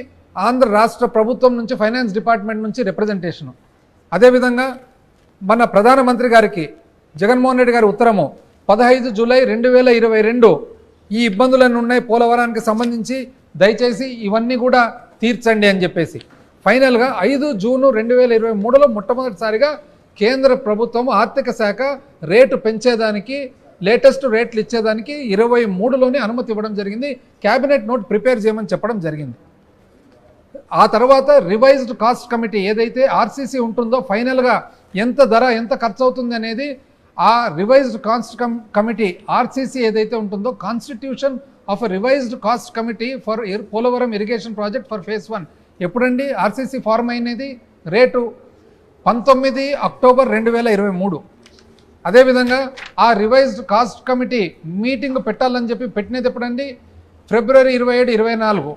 ఆంధ్ర రాష్ట్ర ప్రభుత్వం నుంచి ఫైనాన్స్ డిపార్ట్మెంట్ నుంచి రిప్రజెంటేషను, అదేవిధంగా మన ప్రధానమంత్రి గారికి జగన్మోహన్ రెడ్డి గారి ఉత్తరము 15 జూలై 2022 ఈ ఇబ్బందులన్నీ ఉన్నాయి పోలవరానికి సంబంధించి, దయచేసి ఇవన్నీ కూడా తీర్చండి అని చెప్పేసి. ఫైనల్గా 5 జూన్ 2023లో మొట్టమొదటిసారిగా కేంద్ర ప్రభుత్వం ఆర్థిక శాఖ రేటు పెంచేదానికి, లేటెస్ట్ రేట్లు ఇచ్చేదానికి 23లోనే అనుమతి ఇవ్వడం జరిగింది. క్యాబినెట్ నోట్ ప్రిపేర్ చేయమని చెప్పడం జరిగింది. ఆ తర్వాత రివైజ్డ్ కాస్ట్ కమిటీ ఏదైతే ఆర్సీసీ ఉంటుందో ఫైనల్గా ఎంత ఖర్చు అవుతుంది అనేది ఆ రివైజ్డ్ కాస్ట్ కమిటీ ఆర్సీసీ ఏదైతే ఉంటుందో constitution of revised cost committee for Polavaram irrigation project for phase 1 ఎప్పుడండి ఆర్సీసీ ఫార్మ్ అయినది? Rate 19 October 2023. అదేవిధంగా ఆ రివైజ్డ్ కాస్ట్ కమిటీ మీటింగ్ పెట్టాలని చెప్పి పెట్టినది ఎప్పుడండి? ఫిబ్రవరి 27, 24.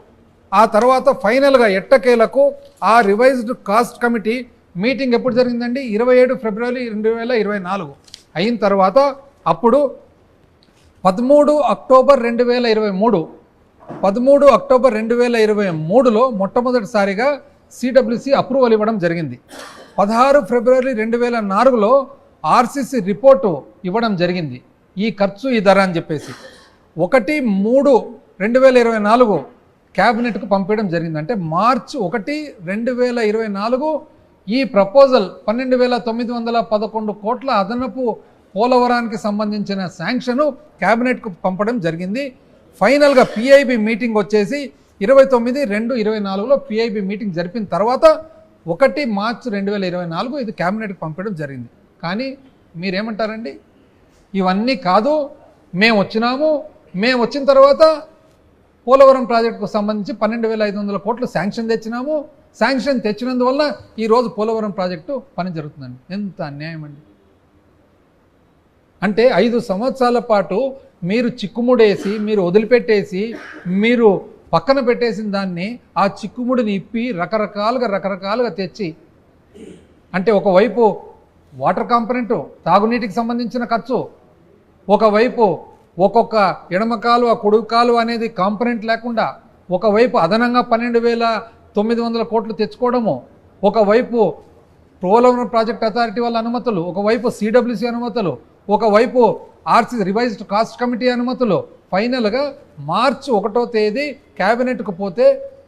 ఆ తర్వాత ఫైనల్గా ఎట్టకేలకు ఆ రివైజ్డ్ కాస్ట్ కమిటీ మీటింగ్ ఎప్పుడు జరిగిందండి? 27 ఫిబ్రవరి 2024 అయిన తర్వాత అప్పుడు 13 అక్టోబర్ 2023లో మొట్టమొదటిసారిగా సిడబ్ల్యూసి అప్రూవల్ ఇవ్వడం జరిగింది. 16 ఫిబ్రవరి 2004లో ఆర్సీసీ రిపోర్టు ఇవ్వడం జరిగింది, ఈ ఖర్చు ఈ ధర అని చెప్పేసి. 1/3/2024 క్యాబినెట్కు పంపించడం జరిగింది. అంటే మార్చి 1, 2024 ఈ ప్రపోజల్ 12,911 కోట్ల అదనపు పోలవరానికి సంబంధించిన శాంక్షను క్యాబినెట్కు పంపడం జరిగింది. ఫైనల్గా పిఐబి మీటింగ్ వచ్చేసి 29/2/24లో పిఐబి మీటింగ్ జరిపిన తర్వాత 1 మార్చి 2024 ఇది క్యాబినెట్కి పంపడం జరిగింది. కానీ మీరేమంటారండి? ఇవన్నీ కాదు, మేము వచ్చిన తర్వాత పోలవరం ప్రాజెక్టుకు సంబంధించి 12,500 కోట్లు శాంక్షన్ తెచ్చినాము, శాంక్షన్ తెచ్చినందువల్ల ఈరోజు పోలవరం ప్రాజెక్టు పని జరుగుతుందండి. ఎంత అన్యాయం అండి! అంటే 5 సంవత్సరాల పాటు మీరు చిక్కుముడేసి, మీరు వదిలిపెట్టేసి, మీరు పక్కన పెట్టేసిన దాన్ని ఆ చిక్కుముడిని ఇప్పి రకరకాలుగా తెచ్చి, అంటే ఒకవైపు వాటర్ కాంపనెంటు తాగునీటికి సంబంధించిన ఖర్చు, ఒకవైపు ఒక్కొక్క ఎడమ కాలువ కుడి కాలువ అనేది కాంపనెంట్ లేకుండా, ఒకవైపు అదనంగా 12,900 కోట్లు తెచ్చుకోవడము, ఒకవైపు పోలవరం ప్రాజెక్ట్ అథారిటీ వాళ్ళ అనుమతులు, ఒకవైపు సిడబ్ల్యూసి అనుమతులు, ఒకవైపు ఆర్సీ రివైజ్డ్ కాస్ట్ కమిటీ అనుమతులు. ఫైనల్గా మార్చి 1వ తేదీ క్యాబినెట్కు పోతే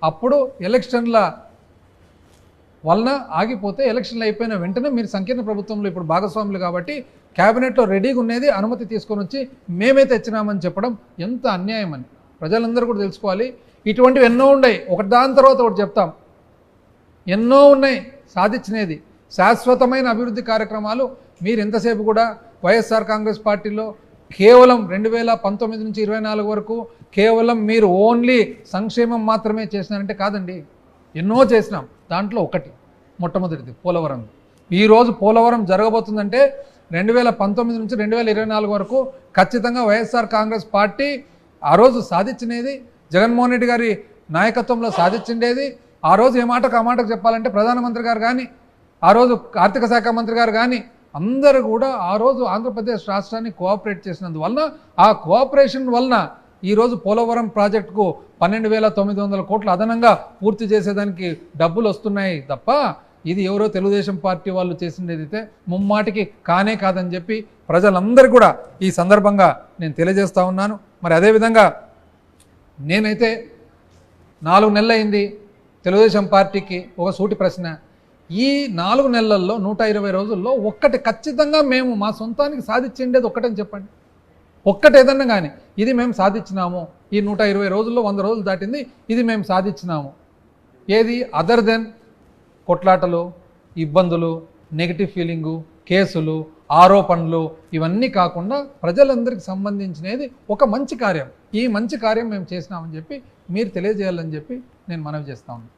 అప్పుడు ఎలక్షన్ల వలన ఆగిపోతే, ఎలక్షన్లు అయిపోయిన వెంటనే మీరు సంకీర్ణ ప్రభుత్వంలో ఇప్పుడు భాగస్వాములు కాబట్టి క్యాబినెట్లో రెడీగా ఉన్నది అనుమతి తీసుకొని వచ్చి మేమే తెచ్చినామని చెప్పడం ఎంత అన్యాయం అని ప్రజలందరూ కూడా తెలుసుకోవాలి. ఇటువంటివి ఎన్నో ఉన్నాయి, ఒకటి దాని తర్వాత ఒకటి చెప్తాం. ఎన్నో ఉన్నాయి సాధించినది, శాశ్వతమైన అభివృద్ధి కార్యక్రమాలు. మీరు ఎంతసేపు కూడా వైఎస్ఆర్ కాంగ్రెస్ పార్టీలో కేవలం 2019 నుంచి 24 వరకు కేవలం మీరు ఓన్లీ సంక్షేమం మాత్రమే చేసినారంటే కాదండి, ఎన్నో చేసినాం. దాంట్లో ఒకటి మొట్టమొదటిది పోలవరం. ఈరోజు పోలవరం జరగబోతుందంటే 2019 నుంచి 2024 వరకు ఖచ్చితంగా వైఎస్ఆర్ కాంగ్రెస్ పార్టీ ఆ రోజు సాధించినది, జగన్మోహన్ రెడ్డి గారి నాయకత్వంలో సాధించిండేది. ఆ రోజు ఏ మాటకు ఆ మాటకు చెప్పాలంటే ప్రధానమంత్రి గారు కానీ, ఆ రోజు ఆర్థిక శాఖ మంత్రి గారు కానీ అందరూ కూడా ఆ రోజు ఆంధ్రప్రదేశ్ రాష్ట్రాన్ని కోఆపరేట్ చేసినందువలన, ఆ కోఆపరేషన్ వలన ఈరోజు పోలవరం ప్రాజెక్టుకు 12,900 కోట్లు అదనంగా పూర్తి చేసేదానికి డబ్బులు వస్తున్నాయి తప్ప ఇది ఎవరో తెలుగుదేశం పార్టీ వాళ్ళు చేసినదైతే ముమ్మాటికి కానే కాదని చెప్పి ప్రజలందరికీ కూడా ఈ సందర్భంగా నేను తెలియజేస్తూ ఉన్నాను. మరి అదేవిధంగా నేనైతే 4 నెలలు అయింది తెలుగుదేశం పార్టీకి ఒక సూటి ప్రశ్న, ఈ 4 నెలల్లో 120 రోజుల్లో ఒక్కటి ఖచ్చితంగా మేము మా సొంతానికి సాధించిండేది ఒక్కటని చెప్పండి. ఒక్కటి ఏదన్నా కానీ ఇది మేము సాధించినాము, ఈ 120 రోజుల్లో 100 రోజులు దాటింది, ఇది మేము సాధించినాము. ఏది అదర్ దెన్ కొట్లాటలు, ఇబ్బందులు, నెగిటివ్ ఫీలింగు, కేసులు, ఆరోపణలు ఇవన్నీ కాకుండా ప్రజలందరికీ సంబంధించినది ఒక మంచి కార్యం. ఈ మంచి కార్యం మేము చేసినామని చెప్పి మీరు తెలియజేయాలని చెప్పి నేను మనవి చేస్తా ఉన్నాను.